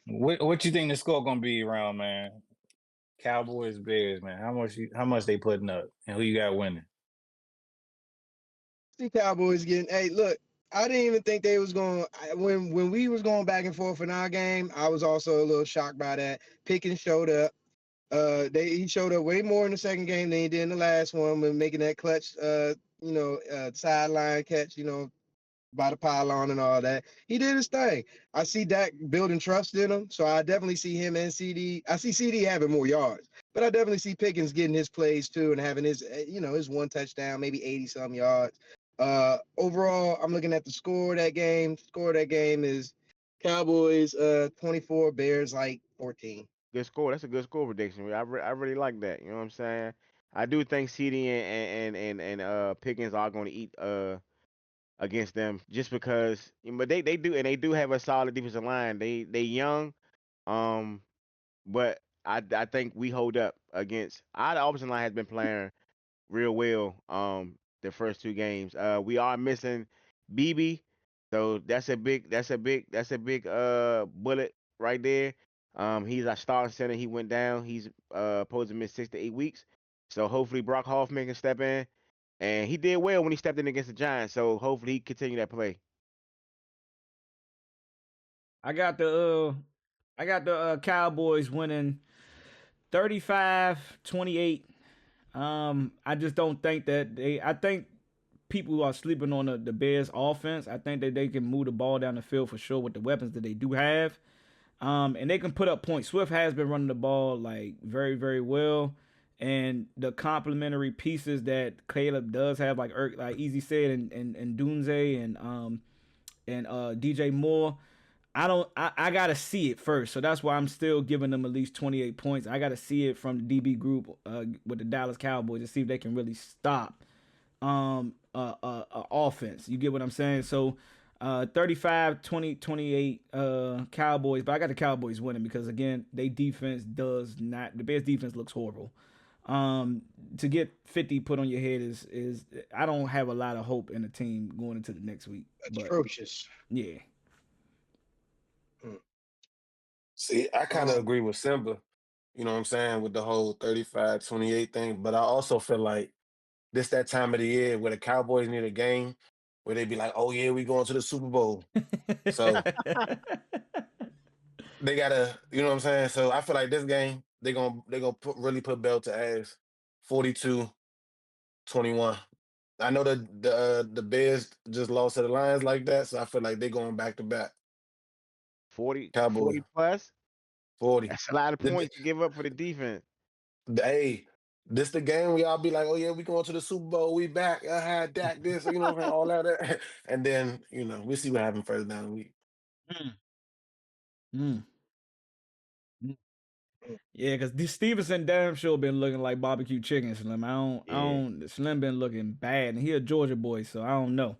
What you think the score gonna be around, man? Cowboys, Bears, man. How much they putting up, and who you got winning? See Cowboys getting. Hey, look, I didn't even think they was going. When we was going back and forth in our game, I was also a little shocked by that. Pickens showed up. He showed up way more in the second game than he did in the last one when making that clutch, sideline catch, by the pylon and all that. He did his thing. I see Dak building trust in him, so I definitely see him and CD. I see CD having more yards, but I definitely see Pickens getting his plays too and having his, his one touchdown, maybe 80-some yards. Overall, I'm looking at the score of that game. Score of that game is Cowboys 24, Bears like 14. Good score. That's a good score prediction. I really like that. You know what I'm saying? I do think CD and Pickens are going to eat against them just because, but they do have a solid defensive line. They young, but I think we hold up against our offensive line has been playing real well the first two games. We are missing BB, so that's a big bullet right there. He's our starting center. He went down. He's supposed to miss 6 to 8 weeks. So hopefully Brock Hoffman can step in. And he did well when he stepped in against the Giants, so hopefully he continue that play. I got the Cowboys winning 35-28. I just don't think that I think people are sleeping on the Bears offense. I think that they can move the ball down the field for sure with the weapons that they do have. And they can put up points. Swift has been running the ball like very, very well. And the complementary pieces that Caleb does have, like Easy said, and Dunze and DJ Moore, I gotta see it first. So that's why I'm still giving them at least 28 points. I gotta see it from the DB group with the Dallas Cowboys to see if they can really stop offense. You get what I'm saying? So 35-28 Cowboys, but I got the Cowboys winning because again, the Bears defense looks horrible. To get 50 put on your head is I don't have a lot of hope in the team going into the next week. Atrocious. Yeah. See, I kind of agree with Simba, you know what I'm saying, with the whole 35-28 thing, but I also feel like this that time of the year where the Cowboys need a game where they be like, oh yeah, we going to the Super Bowl. So they gotta, you know what I'm saying? So I feel like this game, they're gonna really put belt to ass. 42-21. I know the Bears just lost to the Lions like that, so I feel like they're going back to back. 40 Cowboys. 40 plus. 40. That's a lot of points to give up for the defense. Hey, this the game where y'all be like, oh yeah, we going to the Super Bowl, we back. I had Dak this, you know, all that. And then, we see what happened further down the week. Yeah, because Stevenson damn sure been looking like barbecue chicken, Slim. Slim been looking bad, and he a Georgia boy, so I don't know.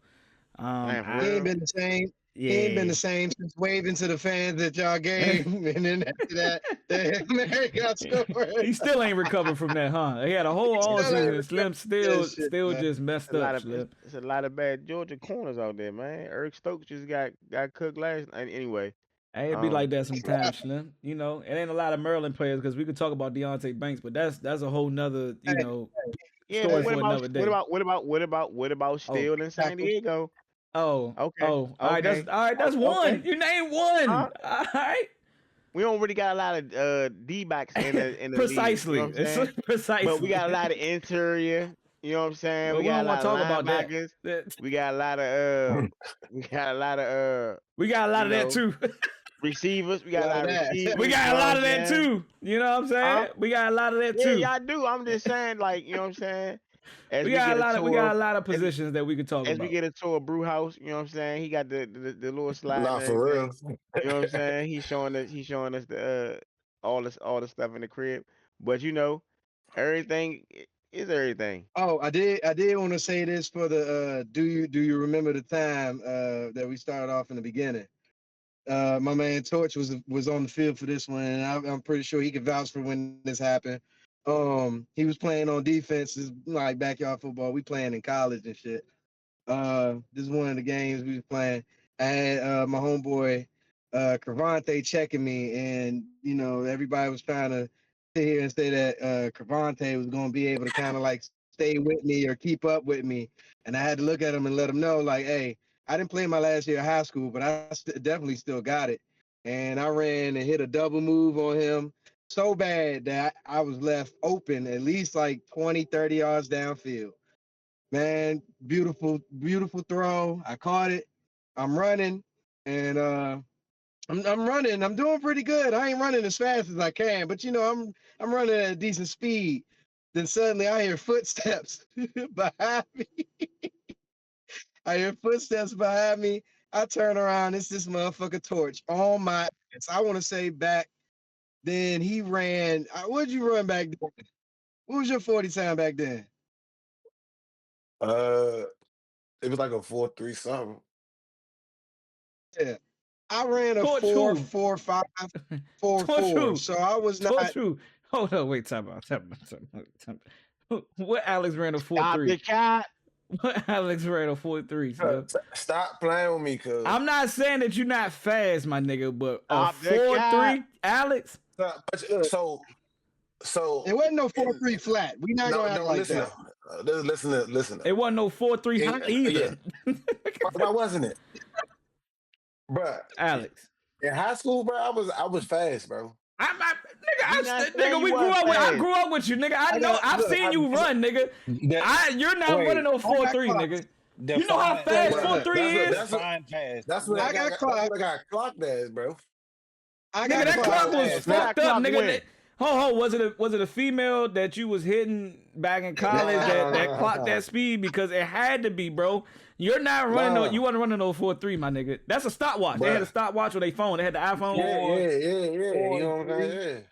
He ain't been the same. Yeah. He ain't been the same since waving to the fans at y'all game, and then after that, Mary got scored. He still ain't recovered from that, huh? He had a whole all-season, and Slim still just messed up, Slim. There's a lot of bad Georgia corners out there, man. Eric Stokes just got cooked last night. Anyway. Hey, it be like that sometimes, Slim. It ain't a lot of Maryland players because we could talk about Deontay Banks, but that's a whole nother, story for another day. What about Steele in San Diego? Oh, okay. All right, that's one. Okay. You named one. Huh? All right. We don't really got a lot of D-backs in the precisely. league, you know Precisely. But we got a lot of interior. You know what I'm saying? Well, we got a lot talk of about linebackers. that. We got a lot of we got a lot of that too. Receivers. We got a lot of receivers. We got a lot of that too. You know what I'm saying? We got a lot of that too. Yeah, y'all do. I'm just saying, like, you know what I'm saying? We got a lot of positions that we could talk about. As we get into a brew house, you know what I'm saying? He got the little slide. Not for real. You know what I'm saying? He's showing us the all the stuff in the crib. But everything It's everything. Oh, I did want to say this for the do you remember the time that we started off in the beginning? My man Torch was on the field for this one, and I'm pretty sure he could vouch for when this happened. He was playing on defense, like backyard football. We playing in college and shit. This is one of the games we was playing. I had my homeboy Cravante checking me, and everybody was trying to sit here and say that Cravante was going to be able to kind of like stay with me or keep up with me, and I had to look at him and let him know, like, hey, I didn't play my last year of high school, but I definitely still got it. And I ran and hit a double move on him so bad that I was left open at least like 20, 30 yards downfield. Man, beautiful, beautiful throw. I caught it. I'm running, and I'm running. I'm doing pretty good. I ain't running as fast as I can, but I'm running at a decent speed. Then suddenly I hear footsteps behind me. I hear footsteps behind me. I turn around. It's this motherfucker Torch on my ass. I want to say back then he ran. What did you run back then? What was your 40 time back then? It was like a 4.3 something. Yeah, I ran a Torch 4.45, 4.4. So I was not. True. Hold on, wait, time out. What Alex ran a 4.3? Stop the cat. What Alex ran a 4.3? Stop playing with me, cuz. I'm not saying that you're not fast, my nigga, but a Stop the cat. 4.3, Alex? So It wasn't no 4.3 flat. We not gonna act like listen. that. Listen. It wasn't no 4.3 hot either. Why wasn't it, bruh? Alex. In high school, bro, I was fast, bro. Nigga, we grew up with. I grew up with you, nigga. I know. I've seen you run, nigga. You're not running no 4.3, nigga. You know how fast 4.3 is? That's what I got clocked as, bro. Nigga, that clock was fucked up, nigga. Was it a female that you was hitting back in college that clocked that speed? Because it had to be, bro. You're not running you wasn't running no 4.3, my nigga. That's a stopwatch. They had a stopwatch with their phone. They had the iPhone. Yeah. You know what I'm saying?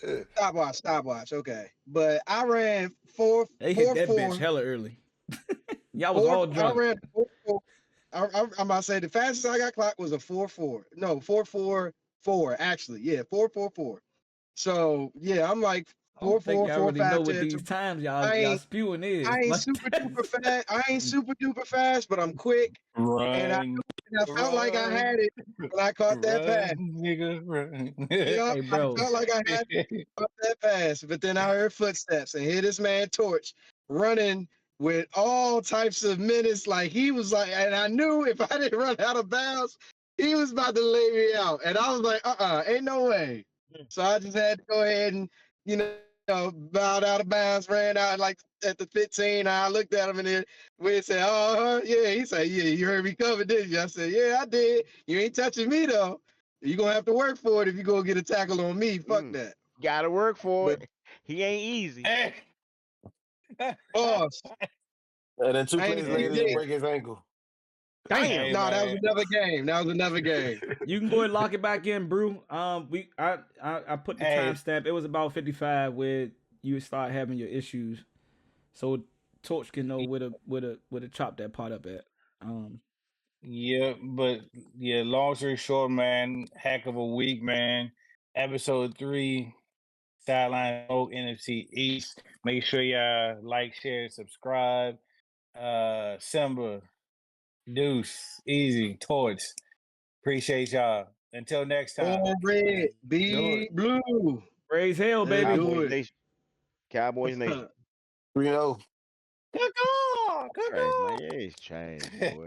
Yeah. Stopwatch. Okay, but I ran 4. They hit that bitch hella early. Y'all was all drunk. I ran 4.4. I'm about to say the fastest I got clocked was a 4.4. No, 4.44 actually. Yeah, 4.44. So yeah, I'm like 4.4, 4.5. Really know what these times y'all spewing is. I ain't super duper fast. I ain't super duper fast, but I'm quick. And I felt like I had it when I caught that pass. Nigga, run. Hey, bro. I felt like I had it when I caught that pass, but then I heard footsteps and hear this man Torch running with all types of menace. Like he was like, and I knew if I didn't run out of bounds, he was about to lay me out. And I was like, ain't no way. So I just had to go ahead and, bowed out of bounds, ran out like at the 15. I looked at him and then we said, yeah. He said, yeah, you heard me cover, didn't you? I said, yeah, I did. You ain't touching me though. You're going to have to work for it if you go get a tackle on me. Fuck that. Gotta work for it. He ain't easy. Boss. And then 2 plays later, he break his ankle. Damn. No, that was another game. You can go ahead and lock it back in, Brew. I put the timestamp. It was about 55 where you start having your issues, so Torch can know where to chop that part up at. Long story short, man, heck of a week, man. Episode 3, Sideline Smoke, NFC East. Make sure y'all like, share, subscribe. Simba, Deuce, Easy, Torch. Appreciate y'all. Until next time. All red, be blue. Raise hell, baby. Cowboys Nation. 3-0. Good God. My age changed, boy.